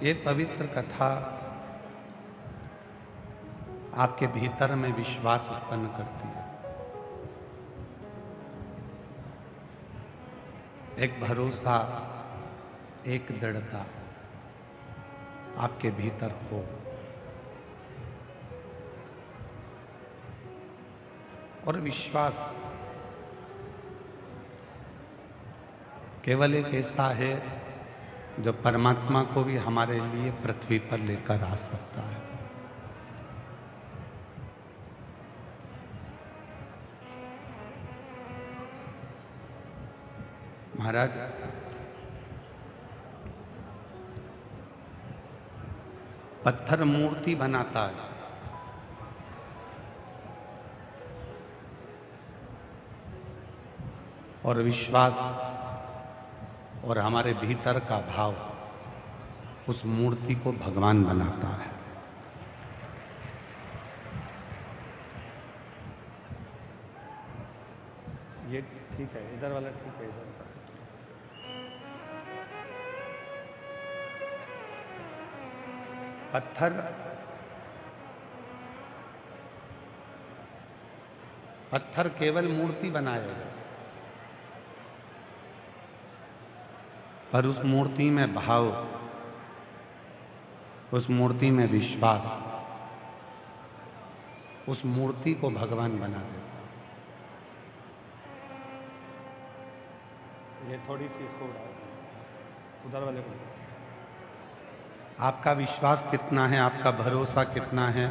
ये पवित्र कथा आपके भीतर में विश्वास उत्पन्न करती है, एक भरोसा, एक दृढ़ता आपके भीतर हो। और विश्वास केवल एक ऐसा है जो परमात्मा को भी हमारे लिए पृथ्वी पर लेकर आ सकता है। महाराज, पत्थर मूर्ति बनाता है, और विश्वास और हमारे भीतर का भाव उस मूर्ति को भगवान बनाता है। ये ठीक है, इधर वाला ठीक है, इधर पत्थर केवल मूर्ति बनाएगा, पर उस मूर्ति में भाव, उस मूर्ति में विश्वास, उस मूर्ति को भगवान बना देता। ये थोड़ी सी इसको उधर वाले को। आपका विश्वास कितना है, आपका भरोसा कितना है,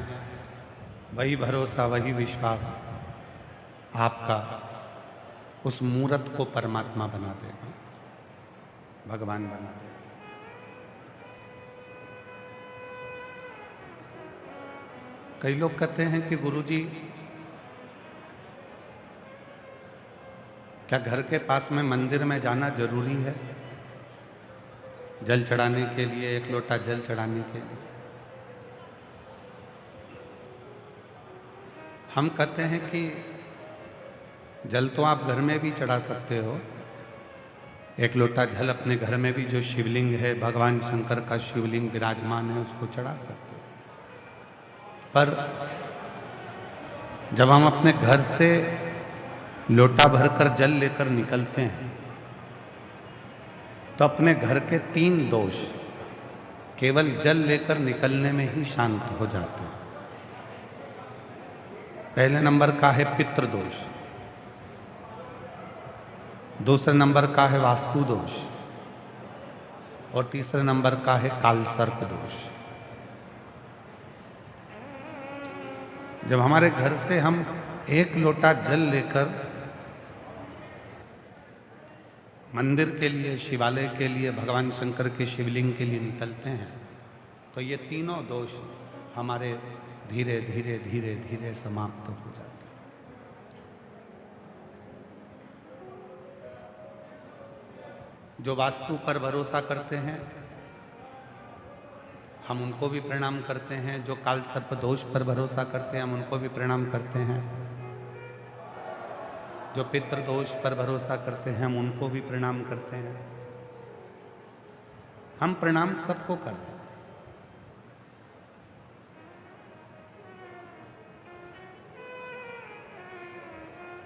वही भरोसा, वही विश्वास आपका उस मूर्त को परमात्मा बना देगा, भगवान बना देगा। कई लोग कहते हैं कि गुरुजी, क्या घर के पास में मंदिर में जाना जरूरी है जल चढ़ाने के लिए, एक लोटा जल चढ़ाने के लिए? हम कहते हैं कि जल तो आप घर में भी चढ़ा सकते हो। एक लोटा जल अपने घर में भी, जो शिवलिंग है, भगवान शंकर का शिवलिंग विराजमान है, उसको चढ़ा सकते हो। पर जब हम अपने घर से लोटा भरकर जल लेकर निकलते हैं तो अपने घर के 3 दोष केवल जल लेकर निकलने में ही शांत हो जाते हैं। पहले नंबर का है पितृ दोष, दूसरे नंबर का है वास्तु दोष, और तीसरे नंबर का है काल सर्प दोष। जब हमारे घर से हम एक लोटा जल लेकर मंदिर के लिए, शिवालय के लिए, भगवान शंकर के शिवलिंग के लिए निकलते हैं, तो ये तीनों दोष हमारे धीरे धीरे धीरे धीरे समाप्त हो जाते हैं। जो वास्तु पर भरोसा करते हैं, हम उनको भी प्रणाम करते हैं। जो काल सर्प दोष पर भरोसा करते हैं, हम उनको भी प्रणाम करते हैं। जो पितृ दोष पर भरोसा करते हैं, हम उनको भी प्रणाम करते हैं। हम प्रणाम सबको करते हैं।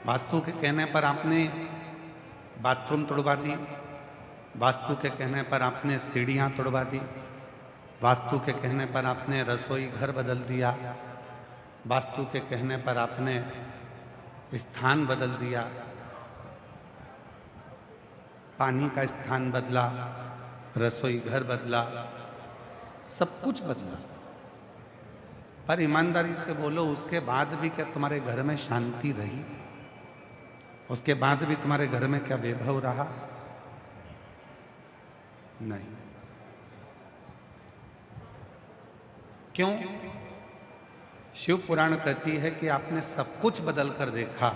वास्तु के कहने पर आपने बाथरूम तोड़वा दी, वास्तु के कहने पर आपने सीढ़ियां तोड़वा दी, वास्तु के कहने पर आपने रसोई घर बदल दिया, वास्तु के कहने पर आपने स्थान बदल दिया, पानी का स्थान बदला, रसोई घर बदला, सब कुछ बदला। पर ईमानदारी से बोलो, उसके बाद भी क्या तुम्हारे घर में शांति रही? उसके बाद भी तुम्हारे घर में क्या वैभव रहा? नहीं। क्यों? शिव पुराण कहती है कि आपने सब कुछ बदल कर देखा,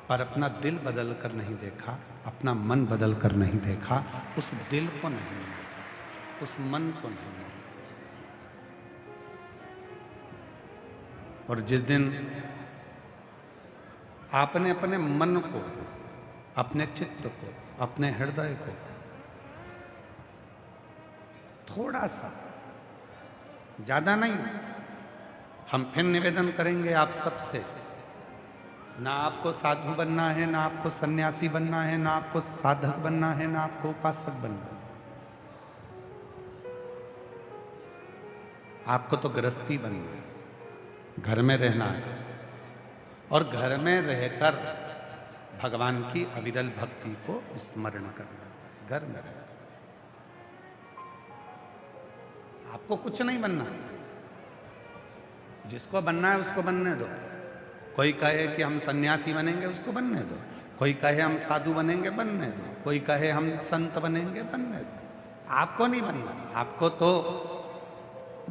पर अपना दिल बदल कर नहीं देखा, अपना मन बदल कर नहीं देखा, उस दिल को नहीं, उस मन को नहीं। और जिस दिन आपने अपने मन को, अपने चित्त को, अपने हृदय को थोड़ा सा, ज्यादा नहीं। हम फिर निवेदन करेंगे आप सबसे, ना आपको साधु बनना है, ना आपको सन्यासी बनना है, ना आपको साधक बनना है, ना आपको उपासक बनना है। आपको तो गृहस्थी बनना है, घर में रहना है और घर में रहकर भगवान की अविरल भक्ति को स्मरण करना है, घर में रहकर। आपको कुछ नहीं बनना, जिसको बनना है उसको बनने दो। कोई कहे कि हम सन्यासी बनेंगे, उसको बनने दो। कोई कहे हम साधु बनेंगे, बनने दो। कोई कहे हम संत बनेंगे, बनने दो। आपको नहीं बनना। आपको तो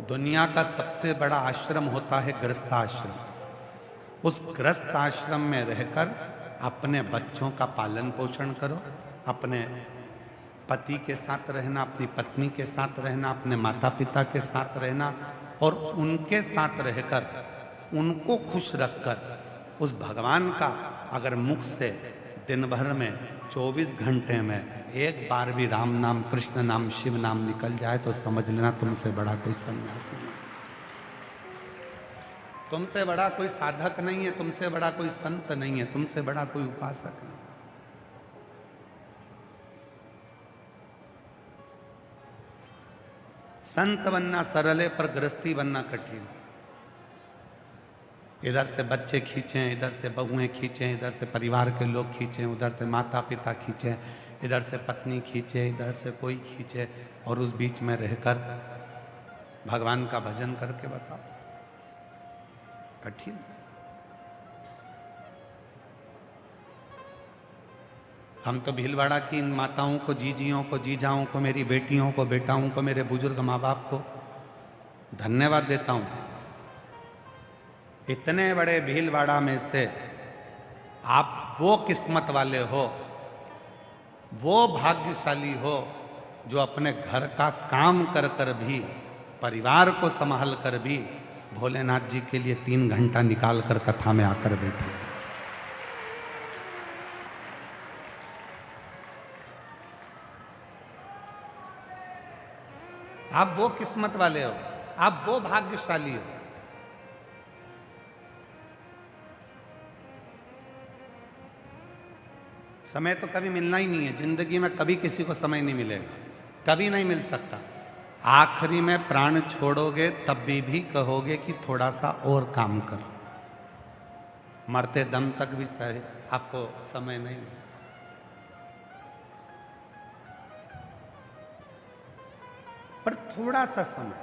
दुनिया का सबसे बड़ा आश्रम होता है गृहस्थ आश्रम। उस गृहस्थ आश्रम में रहकर अपने बच्चों का पालन पोषण करो, अपने पति के साथ रहना, अपनी पत्नी के साथ रहना, अपने माता पिता के साथ रहना और उनके साथ रहकर उनको खुश रखकर उस भगवान का अगर मुख से दिन भर में 24 घंटे में एक बार भी राम नाम, कृष्ण नाम, शिव नाम निकल जाए तो समझ लेना तुमसे बड़ा कोई सन्यासी नहीं, तुमसे बड़ा कोई साधक नहीं है, तुमसे बड़ा कोई संत नहीं है, तुमसे बड़ा कोई उपासक नहीं। संत बनना सरल है पर गृहस्थी बनना कठिन है। इधर से बच्चे खींचें, इधर से बहुएं खींचें, इधर से परिवार के लोग खींचें, उधर से माता पिता खींचें, इधर से पत्नी खींचे, इधर से कोई खींचे और उस बीच में रहकर भगवान का भजन करके बताओ, कठिन। हम तो भीलवाड़ा की इन माताओं को, जीजियों को, जीजाओं को, मेरी बेटियों को, बेटाओं को, मेरे बुजुर्ग माँ बाप को धन्यवाद देता हूं। इतने बड़े भीलवाड़ा में से आप वो किस्मत वाले हो, वो भाग्यशाली हो जो अपने घर का काम कर कर भी, परिवार को संभाल कर भी भोलेनाथ जी के लिए 3 घंटा निकाल कर कथा में आकर बैठे। आप वो किस्मत वाले हो, आप वो भाग्यशाली हो। समय तो कभी मिलना ही नहीं है, जिंदगी में कभी किसी को समय नहीं मिलेगा, कभी नहीं मिल सकता। आखिरी में प्राण छोड़ोगे तब भी कहोगे कि थोड़ा सा और काम करो। मरते दम तक भी सही आपको समय नहीं मिलेगा। पर थोड़ा सा समय।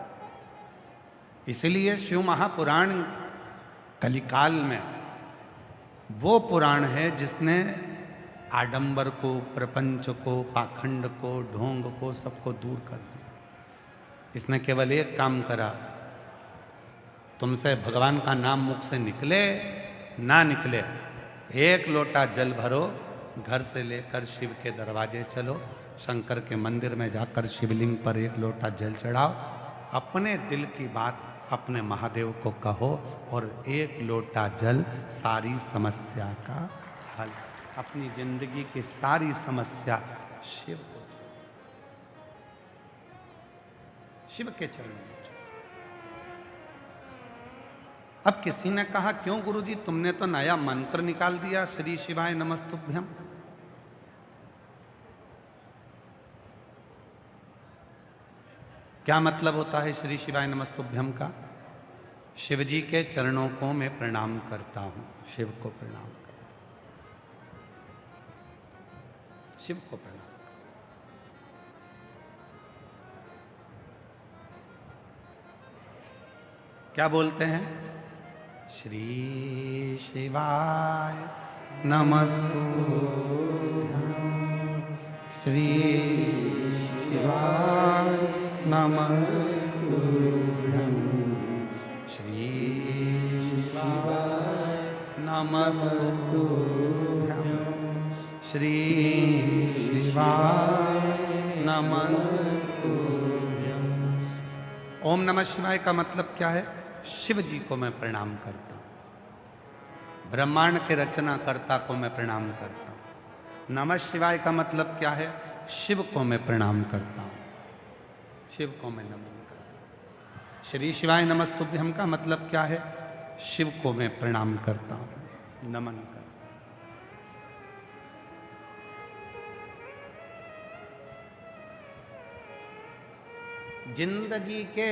इसलिए शिव महापुराण कलिकाल में वो पुराण है जिसने आडंबर को, प्रपंच को, पाखंड को, ढोंग को, सबको दूर कर दिया। इसने केवल एक काम करा, तुमसे भगवान का नाम मुख से निकले ना निकले, 1 लोटा जल भरो, घर से लेकर शिव के दरवाजे चलो, शंकर के मंदिर में जाकर शिवलिंग पर 1 लोटा जल चढ़ाओ, अपने दिल की बात अपने महादेव को कहो और 1 लोटा जल सारी समस्या का हल। अपनी जिंदगी की सारी समस्या शिव को, शिव के चरणों में। अब किसी ने कहा क्यों गुरुजी तुमने तो नया मंत्र निकाल दिया, श्री शिवाय नमस्तुभ्यम। क्या मतलब होता है श्री शिवाय नमस्तुभ्यम का? शिव जी के चरणों को मैं प्रणाम करता हूं, शिव को प्रणाम करता हूं, शिव को प्रणाम। क्या बोलते हैं? श्री शिवाय नमस्तुभ्यम, श्री शिवाय नमस्तुभ्यम, श्री शिवाय नमस्तुभ्यम, श्री शिवाय नमस्तुभ्यम। ओम नमः शिवाय का मतलब क्या है? शिव जी को मैं प्रणाम करता हूं, ब्रह्मांड के रचनाकर्ता को मैं प्रणाम करता हूं। नमः शिवाय का मतलब क्या है? शिव को मैं प्रणाम करता हूं। शिव को मैं नमन करता। श्री शिवाय नमस्तुभ्यम का मतलब क्या है? शिव को मैं प्रणाम करता हूं, नमन करता। जिंदगी के,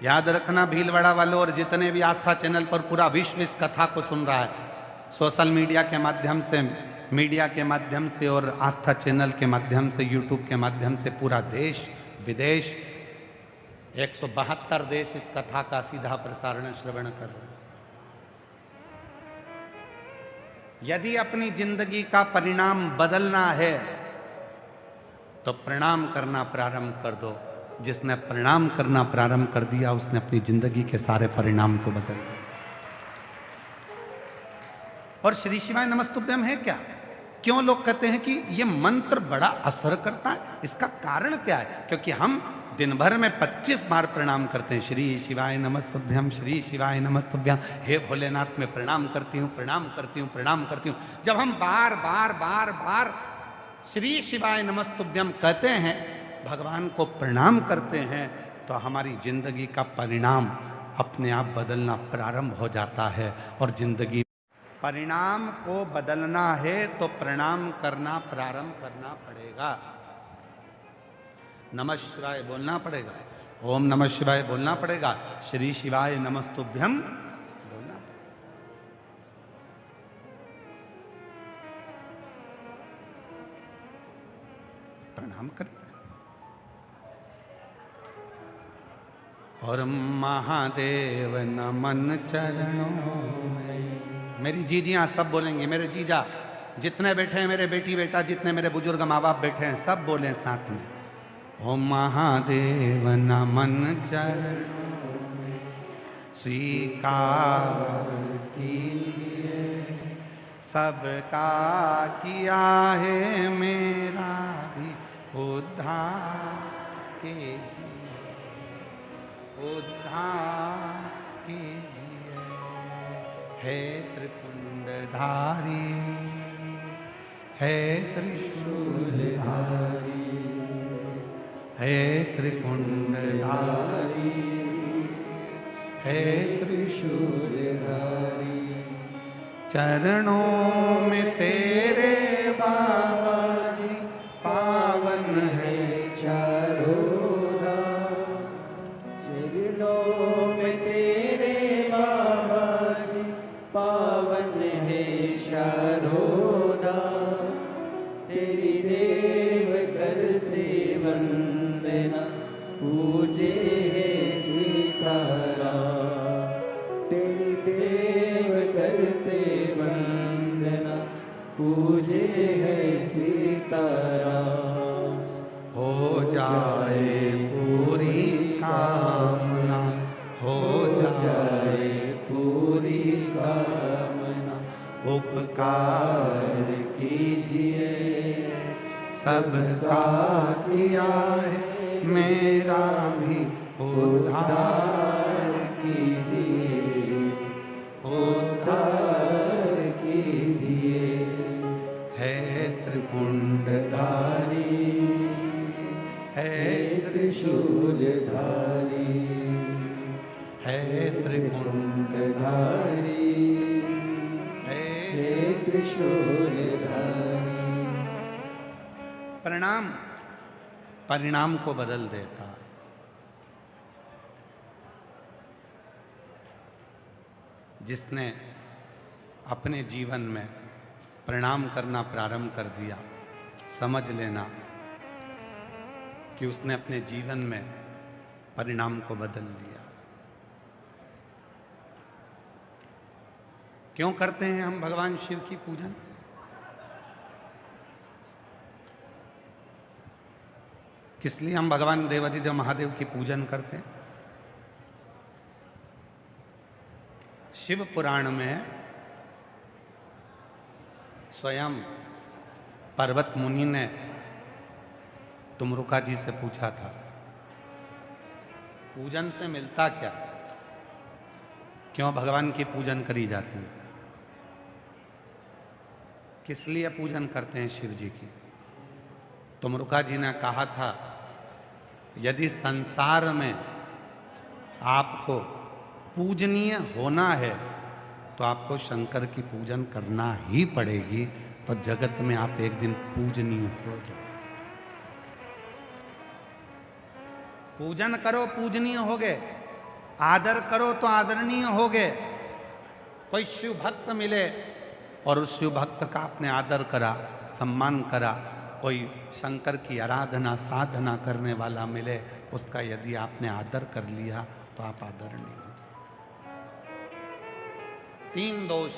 याद रखना भीलवाड़ा वालों और जितने भी आस्था चैनल पर पूरा विश्व इस कथा को सुन रहा है, सोशल मीडिया के माध्यम से, मीडिया के माध्यम से और आस्था चैनल के माध्यम से, यूट्यूब के माध्यम से पूरा देश विदेश 172 देश इस कथा का सीधा प्रसारण श्रवण कर रहे हैं। यदि अपनी जिंदगी का परिणाम बदलना है तो प्रणाम करना प्रारंभ कर दो। जिसने प्रणाम करना प्रारंभ कर दिया उसने अपनी जिंदगी के सारे परिणाम को बदल दिया। और श्री शिवाय नमस्तुभ्यम है क्या? क्यों लोग कहते हैं कि ये मंत्र बड़ा असर करता है? इसका कारण क्या है? क्योंकि हम दिन भर में 25 बार प्रणाम करते हैं, श्री शिवाय नमस्तुभ्यम, श्री शिवाय नमस्तुभ्यम, हे भोलेनाथ मैं प्रणाम करती हूँ, प्रणाम करती हूँ, प्रणाम करती हूँ। जब हम बार बार बार बार श्री शिवाय नमस्तुभ्यम कहते हैं, भगवान को प्रणाम करते हैं, तो हमारी जिंदगी का परिणाम अपने आप बदलना प्रारंभ हो जाता है। और जिंदगी परिणाम को बदलना है तो प्रणाम करना प्रारंभ करना पड़ेगा। नमः शिवाय बोलना पड़ेगा, ओम नमः शिवाय बोलना पड़ेगा, श्री शिवाय नमस्तुभ्यम बोलना पड़ेगा। प्रणाम करें। और महादेव नमन चरणों में। मेरी जीजियां सब बोलेंगे, मेरे जीजा जितने बैठे हैं, मेरे बेटी बेटा जितने मेरे बुजुर्ग माँ बाप बैठे हैं, सब बोलें साथ में। ओम महादेव नमन चरणों में स्वीकार कीजिए, सबका किया है मेरा भी उद्धार कीजिए, उद्धार कीजिए। हे त्रिपुंडधारी, हे त्रिशूलधारी, हे त्रिपुंडधारी, हे त्रिशूलधारी। चरणों में तेरे बाबा जी पावन है चारों धाम। चरणों में तेरे बाबा जी पावन है चारों धाम। तेरी देव करते वंदना, पूजे है सीताराम। तेरी देव करते वंदना, पूजे है सीताराम। हो जाए पूरी कामना, हो जाए पूरी कामना। उपकार कीजिए, सबका किया है मेरा भी उद्धार कीजिए, उद्धार कीजिए। है त्रिपुंडधारी, है त्रिशूलधारी, है त्रिपुंडधारी, है त्रिशूलधारी। प्रणाम परिणाम को बदल देता है। जिसने अपने जीवन में प्रणाम करना प्रारंभ कर दिया, समझ लेना कि उसने अपने जीवन में परिणाम को बदल लिया। क्यों करते हैं हम भगवान शिव की पूजन? किस लिए हम भगवान देवाधिदेव महादेव की पूजन करते हैं? शिव पुराण में स्वयं पर्वत मुनि ने तुमरुका जी से पूछा था, पूजन से मिलता क्या? क्यों भगवान की पूजन करी जाती है? किस लिए पूजन करते हैं शिव जी की? तुमरुका जी ने कहा था यदि संसार में आपको पूजनीय होना है तो आपको शंकर की पूजन करना ही पड़ेगी, तो जगत में आप एक दिन पूजनीय हो जाओ। पूजन करो पूजनीय होगे, आदर करो तो आदरणीय होगे। कोई शिव भक्त मिले और उस शिव भक्त का आपने आदर करा, सम्मान करा, कोई शंकर की आराधना साधना करने वाला मिले, उसका यदि आपने आदर कर लिया तो आप आदरणीय हो जाए। 3 दोष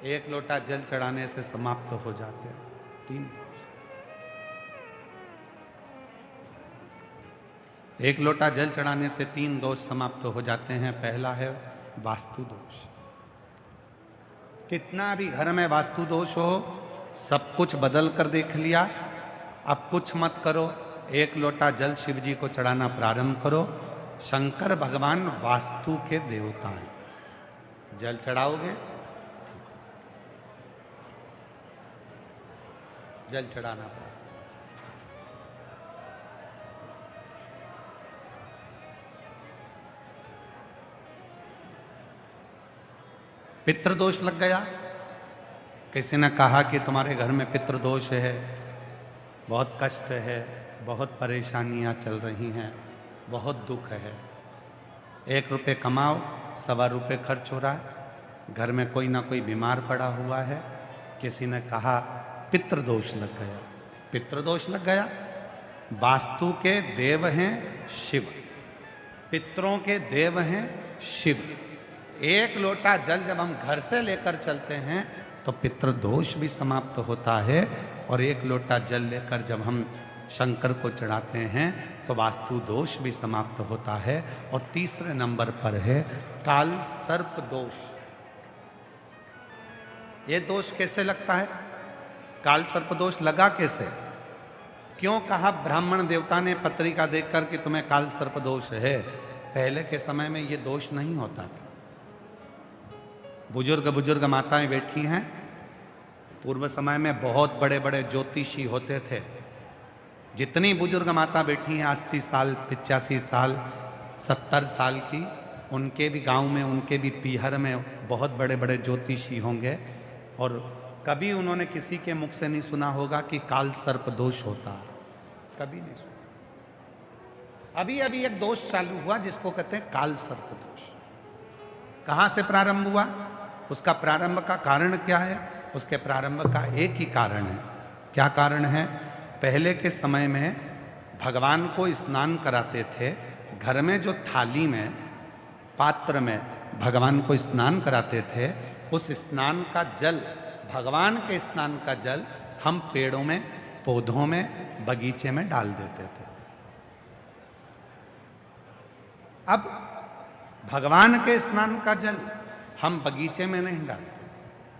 एक लोटा जल चढ़ाने से समाप्त हो जाते हैं। 3 दोष। एक लोटा जल चढ़ाने से 3 दोष समाप्त हो जाते हैं। पहला है वास्तु दोष। कितना भी घर में वास्तु दोष हो, सब कुछ बदल कर देख लिया, अब कुछ मत करो, एक लोटा जल शिव जी को चढ़ाना प्रारंभ करो। शंकर भगवान वास्तु के देवता हैं। जल चढ़ाओगे, जल चढ़ाना पड़ा। पितृदोष लग गया। किसी ने कहा कि तुम्हारे घर में पितृदोष है, बहुत कष्ट है, बहुत परेशानियां चल रही हैं, बहुत दुख है। 1 रुपये कमाओ, 1.25 रुपये खर्च हो रहा है, घर में कोई ना कोई बीमार पड़ा हुआ है। किसी ने कहा पितृदोष लग गया। पितृदोष लग गया। वास्तु के देव हैं शिव, पितरों के देव हैं शिव। 1 लोटा जल जब हम घर से लेकर चलते हैं तो पितृदोष भी समाप्त होता है, और 1 लोटा जल लेकर जब हम शंकर को चढ़ाते हैं तो वास्तु दोष भी समाप्त होता है। और तीसरे नंबर पर है काल सर्प दोष। ये दोष कैसे लगता है? काल सर्प दोष लगा कैसे? क्यों कहा ब्राह्मण देवता ने पत्रिका देखकर कि तुम्हें काल सर्प दोष है? पहले के समय में ये दोष नहीं होता था। बुजुर्ग माताएं बैठी हैं, पूर्व समय में बहुत बड़े बड़े ज्योतिषी होते थे। जितनी बुजुर्ग माता बैठी हैं 80 साल 85 साल 70 साल की, उनके भी गांव में, उनके भी पीहर में बहुत बड़े बड़े ज्योतिषी होंगे, और कभी उन्होंने किसी के मुख से नहीं सुना होगा कि काल सर्प दोष होता है। कभी नहीं सुना। अभी अभी एक दोष चालू हुआ जिसको कहते हैं काल सर्प दोष। कहां से प्रारंभ हुआ? उसका प्रारंभ का कारण क्या है? उसके प्रारंभ का एक ही कारण है। क्या कारण है? पहले के समय में भगवान को स्नान कराते थे। घर में जो थाली में, पात्र में भगवान को स्नान कराते थे, उस स्नान का जल, भगवान के स्नान का जल हम पेड़ों में, पौधों में, बगीचे में डाल देते थे। अब भगवान के स्नान का जल हम बगीचे में नहीं डालते।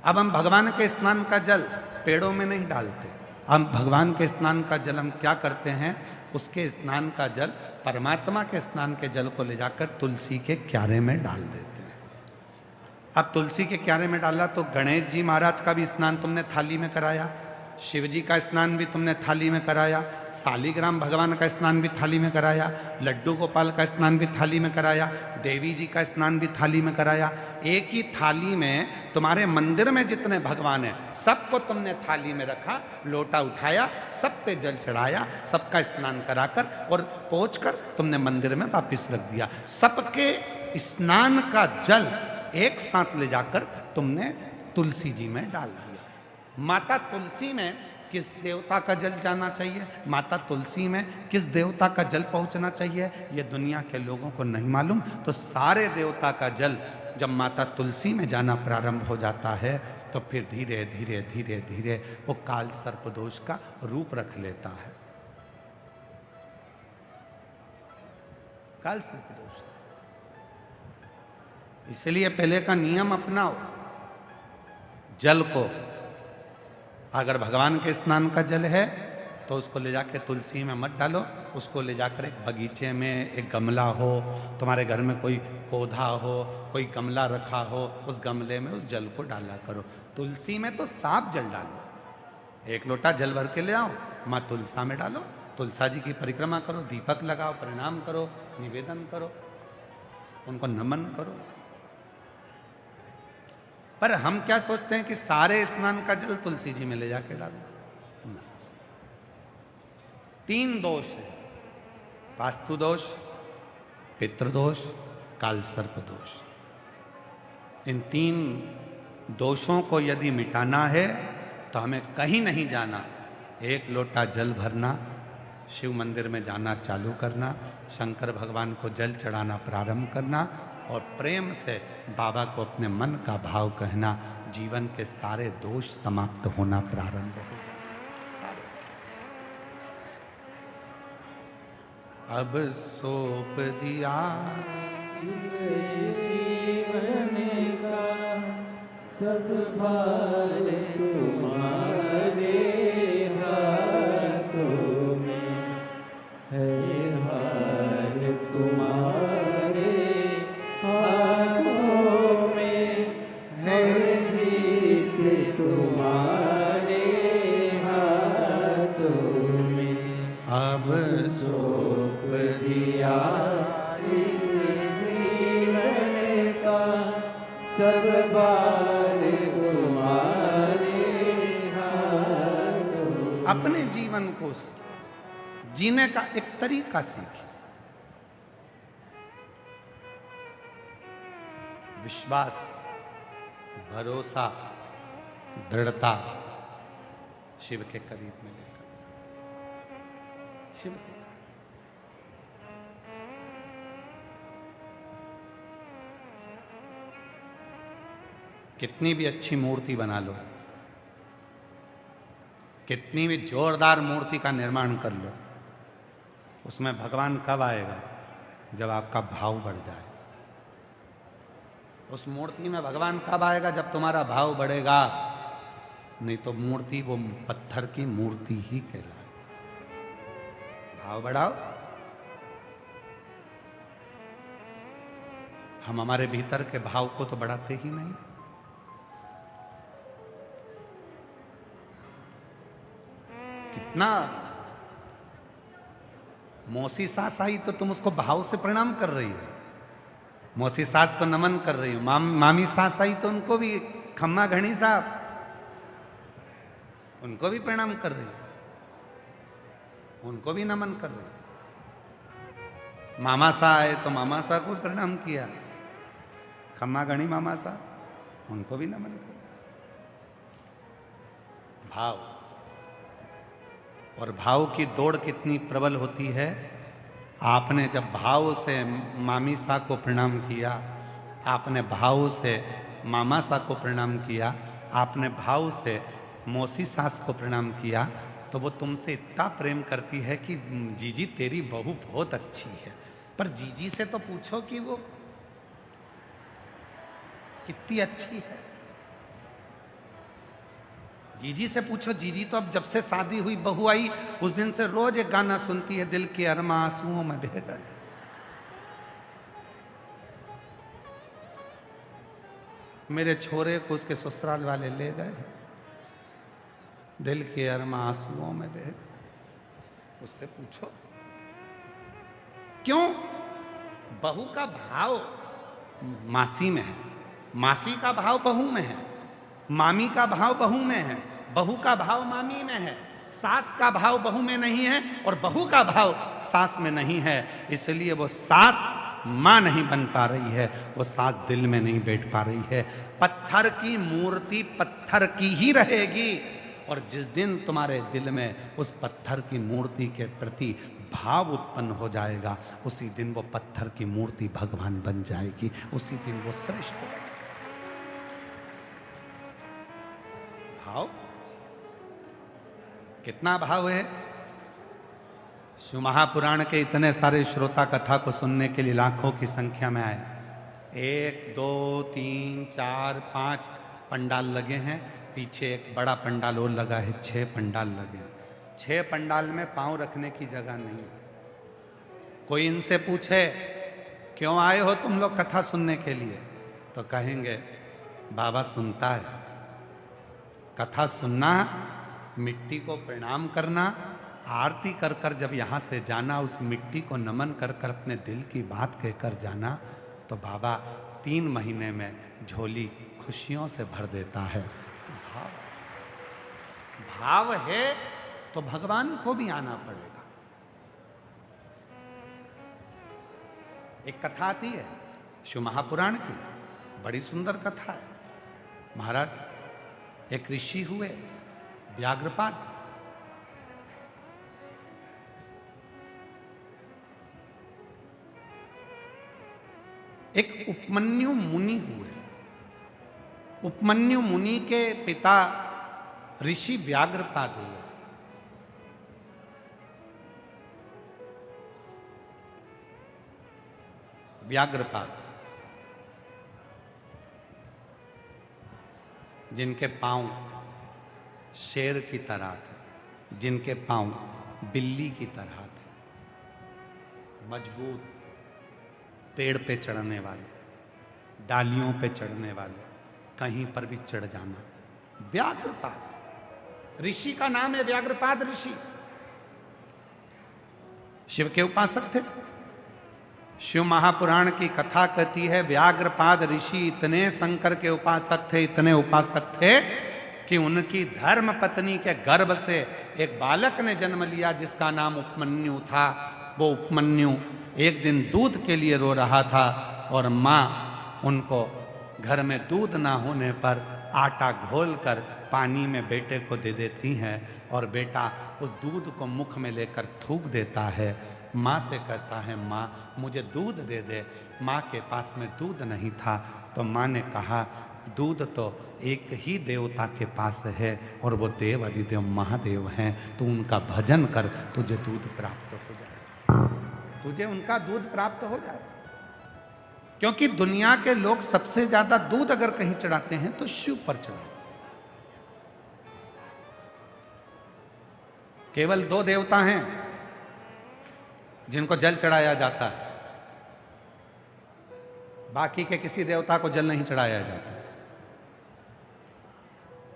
अब हम भगवान के स्नान का जल पेड़ों में नहीं डालते। हम भगवान के स्नान का जल हम क्या करते हैं? उसके स्नान का जल, परमात्मा के स्नान के जल को ले जाकर तुलसी के क्यारे में डाल देते हैं। अब तुलसी के क्यारे में डाला तो गणेश जी महाराज का भी स्नान तुमने थाली में कराया, शिव जी का स्नान भी तुमने थाली में कराया, शालिग्राम भगवान का स्नान भी थाली में कराया, लड्डू गोपाल का स्नान भी थाली में कराया, देवी जी का स्नान भी थाली में कराया। एक ही थाली में तुम्हारे मंदिर में जितने भगवान हैं सबको तुमने थाली में रखा, लोटा उठाया, सब पे जल चढ़ाया, सबका स्नान कराकर और पहुंचकर तुमने मंदिर में वापिस रख दिया। सबके स्नान का जल एक साथ ले जाकर तुमने तुलसी जी में डाल दिया। माता तुलसी में किस देवता का जल जाना चाहिए, माता तुलसी में किस देवता का जल पहुंचना चाहिए, ये दुनिया के लोगों को नहीं मालूम। तो सारे देवता का जल जब माता तुलसी में जाना प्रारंभ हो जाता है तो फिर धीरे धीरे धीरे धीरे वो काल सर्प दोष का रूप रख लेता है। काल सर्प दोष। इसलिए पहले का नियम अपनाओ। जल को, अगर भगवान के स्नान का जल है तो उसको ले जाकर तुलसी में मत डालो, उसको ले जाकर एक बगीचे में, एक गमला हो, तुम्हारे घर में कोई पौधा हो, कोई गमला रखा हो, उस गमले में उस जल को डाला करो। तुलसी में तो साफ जल डालो। 1 लोटा जल भर के ले आओ, माँ तुलसा में डालो, तुलसा जी की परिक्रमा करो, दीपक लगाओ, प्रणाम करो, निवेदन करो, उनको नमन करो। पर हम क्या सोचते हैं कि सारे स्नान का जल तुलसी जी में ले जाके डाल दो। ना। 3 दोष है, वास्तु दोष, पितृदोष, कालसर्प दोष। इन 3 दोषों को यदि मिटाना है तो हमें कहीं नहीं जाना, 1 लोटा जल भरना, शिव मंदिर में जाना चालू करना, शंकर भगवान को जल चढ़ाना प्रारंभ करना और प्रेम से बाबा को अपने मन का भाव कहना, जीवन के सारे दोष समाप्त होना प्रारंभ हो जाए। अब सौंप दिया इस जीवन का सब भार तुम्हारे हाथों में है, हार तुम्हारे हाथों में है, जीत तुम्हारे हाथों में। अब सौंप दिया इस जीवन का सब भार तुम्हारे हाथों। अपने जीवन को जीने का एक तरीका सीखिए। विश्वास, भरोसा, दृढ़ता शिव के करीब में लेकर शिव के कितनी भी अच्छी मूर्ति बना लो, कितनी भी जोरदार मूर्ति का निर्माण कर लो, उसमें भगवान कब आएगा? जब आपका भाव बढ़ जाएगा। उस मूर्ति में भगवान कब आएगा? जब तुम्हारा भाव बढ़ेगा। नहीं तो मूर्ति वो पत्थर की मूर्ति ही कहलाएगी। भाव बढ़ाओ। हम हमारे भीतर के भाव को तो बढ़ाते ही नहीं। कितना मौसी सास आई तो तुम उसको भाव से प्रणाम कर रही हो, मौसी सास को नमन कर रही हो। मामी सास आई तो उनको भी, खम्मा घड़ी साहब, उनको भी प्रणाम कर रही हो, उनको भी नमन कर रही हो। मामा सा आए तो मामा सा को प्रणाम किया, खम्मा घड़ी मामा सा, उनको भी नमन कर। भाव, और भाव की दौड़ कितनी प्रबल होती है। आपने जब भाव से मामी सा को प्रणाम किया, आपने भाव से मामा सा को प्रणाम किया, आपने भाव से मौसी सास को प्रणाम किया, तो वो तुमसे इतना प्रेम करती है कि जीजी तेरी बहू बहुत अच्छी है। पर जीजी से तो पूछो कि वो कितनी अच्छी है। जीजी से पूछो, जीजी तो अब जब से शादी हुई, बहू आई, उस दिन से रोज एक गाना सुनती है, दिल के अरमा आंसुओं में बह गए। मेरे छोरे को उसके ससुराल वाले ले गए, दिल के अरमा आंसुओं में बह गए। उससे पूछो क्यों? बहू का भाव मासी में है, मासी का भाव बहू में है, मामी का भाव बहू में है, बहू का भाव मामी में है, सास का भाव बहू में नहीं है और बहू का भाव सास में नहीं है। इसलिए वो सास मां नहीं बन पा रही है, वो सास दिल में नहीं बैठ पा रही है। पत्थर की मूर्ति पत्थर की ही रहेगी, और जिस दिन तुम्हारे दिल में उस पत्थर की मूर्ति के प्रति भाव उत्पन्न हो जाएगा, उसी दिन वो पत्थर की मूर्ति भगवान बन जाएगी, उसी दिन वो श्रेष्ठ होगा। भाव, कितना भाव है। शिव महापुराण के इतने सारे श्रोता कथा को सुनने के लिए लाखों की संख्या में आए। 1 2 3 4 5 पंडाल लगे हैं, पीछे एक बड़ा पंडाल और लगा है, 6 पंडाल लगे हैं। 6 पंडाल में पांव रखने की जगह नहीं है। कोई इनसे पूछे क्यों आए हो तुम लोग कथा सुनने के लिए, तो कहेंगे बाबा सुनता है। कथा सुनना, मिट्टी को प्रणाम करना आरती कर कर जब यहाँ से जाना, उस मिट्टी को नमन कर कर अपने दिल की बात कहकर जाना, तो बाबा 3 महीने में झोली खुशियों से भर देता है। भाव है तो भगवान को भी आना पड़ेगा। एक कथा आती है शिव महापुराण की, बड़ी सुंदर कथा है। महाराज एक ऋषि हुए व्याघ्रपाद, एक उपमन्यु मुनि हुए। उपमन्यु मुनि के पिता ऋषि व्याघ्रपाद हुए। व्याघ्रपाद जिनके पांव शेर की तरह थे, जिनके पांव बिल्ली की तरह थे, मजबूत, पेड़ पे चढ़ने वाले, डालियों पे चढ़ने वाले, कहीं पर भी चढ़ जाना। व्याघ्रपाद ऋषि का नाम है, व्याघ्रपाद ऋषि। शिव के उपासक थे। शिव महापुराण की कथा कहती है व्याघ्रपाद ऋषि इतने शंकर के उपासक थे, इतने उपासक थे कि उनकी धर्म पत्नी के गर्भ से एक बालक ने जन्म लिया जिसका नाम उपमन्यु था। वो उपमन्यु एक दिन दूध के लिए रो रहा था और माँ उनको घर में दूध ना होने पर आटा घोलकर पानी में बेटे को दे देती हैं और बेटा उस दूध को मुख में लेकर थूक देता है। माँ से कहता है माँ मुझे दूध दे दे। माँ के पास में दूध नहीं था तो माँ ने कहा दूध तो एक ही देवता के पास है और वो देव अधिदेव महादेव हैं, तो उनका भजन कर, तुझे दूध प्राप्त हो जाए, तुझे उनका दूध प्राप्त हो जाए। क्योंकि दुनिया के लोग सबसे ज्यादा दूध अगर कहीं चढ़ाते हैं तो शिव पर चढ़ाते हैं। केवल 2 देवता हैं जिनको जल चढ़ाया जाता है, बाकी के किसी देवता को जल नहीं चढ़ाया जाता।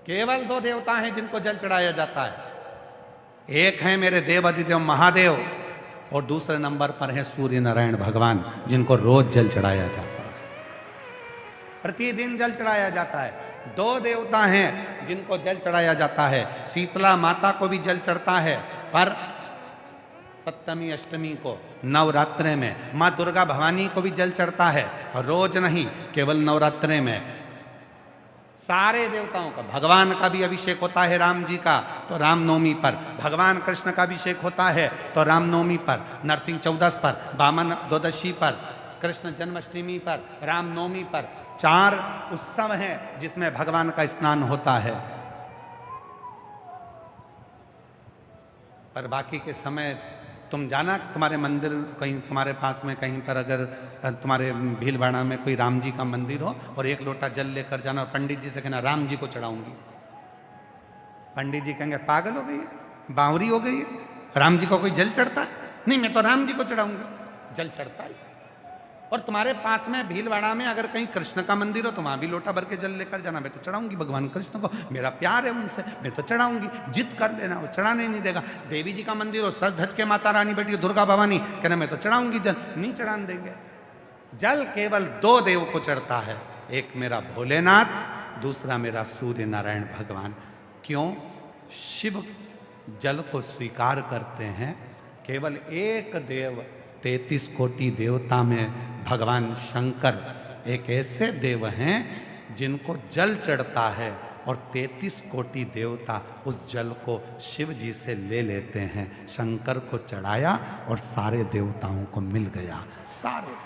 केवल 2 देवता हैं जिनको जल चढ़ाया जाता है। एक है मेरे देव अधिदेव महादेव और दूसरे नंबर पर है सूर्य नारायण भगवान, जिनको रोज जल चढ़ाया जाता है, प्रतिदिन जल चढ़ाया जाता है। 2 देवता हैं जिनको जल चढ़ाया जाता है। शीतला माता को भी जल चढ़ता है, पर सप्तमी अष्टमी को नवरात्रे में माँ दुर्गा भवानी को भी जल चढ़ता है, और रोज नहीं, केवल नवरात्रे में सारे देवताओं का। भगवान का भी अभिषेक होता है राम जी का तो रामनवमी पर, भगवान कृष्ण का अभिषेक होता है तो रामनवमी पर, नरसिंह चौदस पर, वामन द्वादशी पर, कृष्ण जन्माष्टमी पर, रामनवमी पर। 4 उत्सव हैं जिसमें भगवान का स्नान होता है। पर बाकी के समय तुम जाना, तुम्हारे मंदिर कहीं तुम्हारे पास में कहीं पर अगर तुम्हारे भीलवाड़ा में कोई राम जी का मंदिर हो और 1 लोटा जल लेकर जाना और पंडित जी से कहना राम जी को चढ़ाऊंगी। पंडित जी कहेंगे पागल हो गई है, बावरी हो गई है, राम जी को कोई जल चढ़ता है? नहीं, मैं तो राम जी को चढ़ाऊंगा। जल चढ़ता है। और तुम्हारे पास में भीलवाड़ा में अगर कहीं कृष्ण का मंदिर हो तो वहां भी लोटा भर के जल लेकर जाना, मैं तो चढ़ाऊंगी भगवान कृष्ण को, मेरा प्यार है उनसे, मैं तो चढ़ाऊंगी। जिद कर लेना, वो चढ़ाने नहीं देगा। देवी जी का मंदिर हो, सज धज के माता रानी बैठी दुर्गा भवानी, कहना मैं तो चढ़ाऊंगी जल, नहीं चढ़ाने देंगे। जल केवल 2 देव को चढ़ता है, एक मेरा भोलेनाथ, दूसरा मेरा सूर्य नारायण भगवान। क्यों? शिव जल को स्वीकार करते हैं। केवल एक देव, 33 कोटि देवता में भगवान शंकर एक ऐसे देव हैं जिनको जल चढ़ता है और 33 कोटि देवता उस जल को शिव जी से ले लेते हैं। शंकर को चढ़ाया और सारे देवताओं को मिल गया। सारे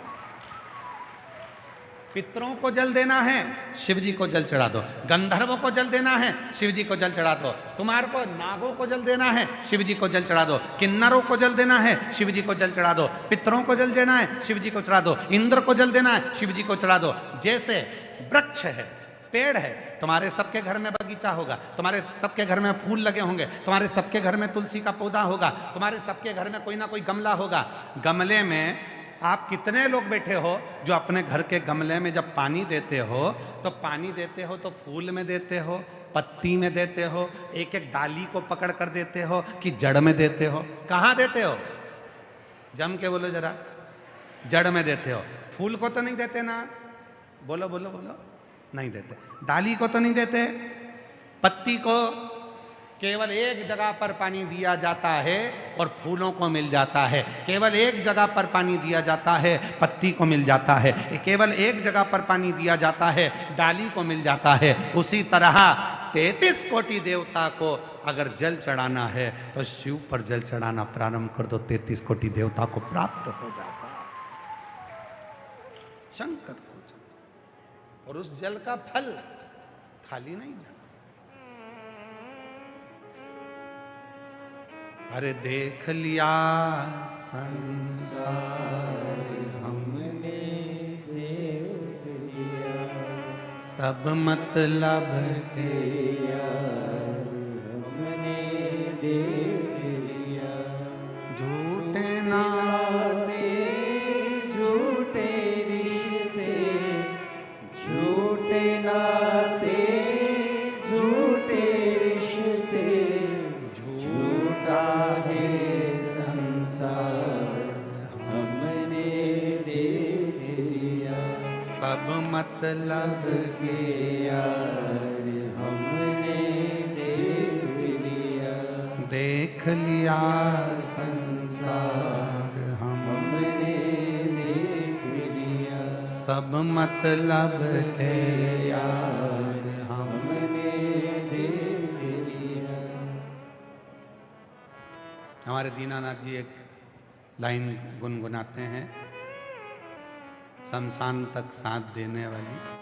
पितरों को जल देना है, शिव जी को जल चढ़ा दो। गंधर्वों को जल देना है, शिव जी को जल चढ़ा दो। तुम्हारे को नागों को जल देना है, शिव जी को जल चढ़ा दो। किन्नरों को जल देना है, शिव जी को जल चढ़ा दो। पितरों को जल देना है, शिव जी को चढ़ा दो। इंद्र को जल देना है, शिव जी को चढ़ा दो। जैसे वृक्ष है, पेड़ है, तुम्हारे सबके घर में बगीचा होगा, तुम्हारे सबके घर में फूल लगे होंगे, तुम्हारे सबके घर में तुलसी का पौधा होगा, तुम्हारे सबके घर में कोई ना कोई गमला होगा। गमले में आप कितने लोग बैठे हो जो अपने घर के गमले में जब पानी देते हो तो पानी देते हो तो फूल में देते हो, पत्ती में देते हो, एक एक डाली को पकड़ कर देते हो कि जड़ में देते हो? कहाँ देते हो? जम के बोलो जरा। जड़ में देते हो। फूल को तो नहीं देते ना? बोलो बोलो बोलो। नहीं देते। डाली को तो नहीं देते? पत्ती को? केवल एक जगह पर पानी दिया जाता है और फूलों को मिल जाता है। केवल एक जगह पर पानी दिया जाता है, पत्ती को मिल जाता है। केवल एक जगह पर पानी दिया जाता है, डाली को मिल जाता है। उसी तरह 33 कोटि देवता को अगर जल चढ़ाना है तो शिव पर जल चढ़ाना प्रारंभ कर दो, 33 कोटि देवता को प्राप्त हो जाता है। शंकर को जल, और उस जल का फल खाली नहीं जाता। अरे देख लिया संसार हमने देख लिया, सब मतलब के यार हमने देख लिया। झूठे नाते झूठे रिश्ते, झूठे नाते, झूठे रिश्ते, झूठा है संसार हमने देख लिया। सब मतलब के यार हमने देख लिया। देख लिया संसार हमने देख लिया। सब मतलब के यार हमने देख लिया। हमारे दीनानाथ जी एक लाइन गुनगुनाते हैं, शमशान तक साथ देने वाली